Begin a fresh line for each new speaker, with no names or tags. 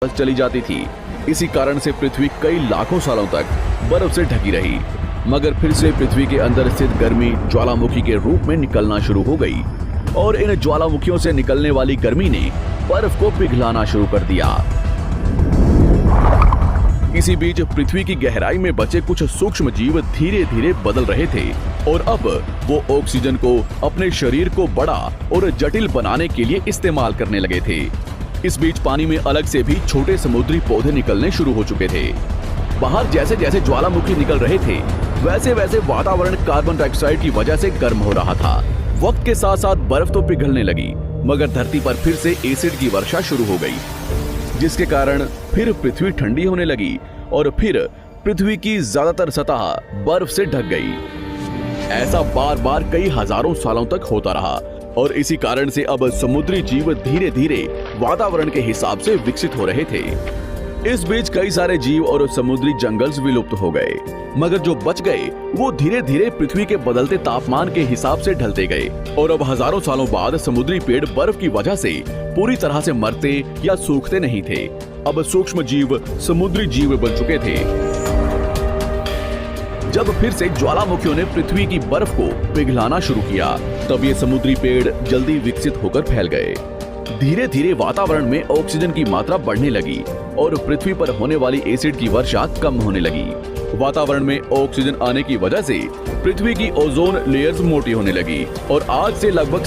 वापस चली जाती थी। इसी कारण से पृथ्वी कई लाखों सालों तक बर्फ से ढकी रही, मगर फिर से पृथ्वी के अंदर स्थित गर्मी ज्वालामुखी के रूप में निकलना शुरू हो गई और इन ज्वालामुखियों से निकलने वाली गर्मी ने बर्फ को पिघलाना शुरू कर दिया। इसी बीच पृथ्वी की गहराई में बचे कुछ सूक्ष्म जीव धीरे धीरे बदल रहे थे और अब वो ऑक्सीजन को अपने शरीर को बड़ा और जटिल बनाने के लिए इस्तेमाल करने लगे थे। इस बीच पानी में अलग से भी छोटे समुद्री पौधे निकलने शुरू हो चुके थे। बाहर जैसे जैसे ज्वालामुखी निकल रहे थे वैसे वैसे वातावरण कार्बन डाइऑक्साइड की वजह से गर्म हो रहा था। वक्त के साथ साथ बर्फ तो पिघलने लगी, मगर धरती पर फिर से एसिड की वर्षा शुरू हो गई, जिसके कारण फिर पृथ्वी ठंडी होने लगी और फिर पृथ्वी की ज्यादातर सतह बर्फ से ढक गई। ऐसा बार बार कई हजारों सालों तक होता रहा और इसी कारण से अब समुद्री जीव धीरे धीरे वातावरण के हिसाब से विकसित हो रहे थे। इस बीच कई सारे जीव और समुद्री जंगल विलुप्त हो गए, मगर जो बच गए वो धीरे धीरे पृथ्वी के बदलते तापमान के हिसाब से ढलते गए और अब हजारों सालों बाद समुद्री पेड़ बर्फ की वजह से पूरी तरह से मरते या सूखते नहीं थे। अब सूक्ष्म जीव समुद्री जीव बन चुके थे। जब फिर से ज्वालामुखियों ने पृथ्वी की बर्फ को पिघलाना शुरू किया, तब ये समुद्री पेड़ जल्दी विकसित होकर फैल गए। धीरे धीरे वातावरण में ऑक्सीजन की मात्रा बढ़ने लगी और पृथ्वी पर होने वाली एसिड की वर्षा कम होने लगी। वातावरण में ऑक्सीजन आने की वजह से पृथ्वी की ओजोन लेयर्स मोटी होने लगी और आज से लगभग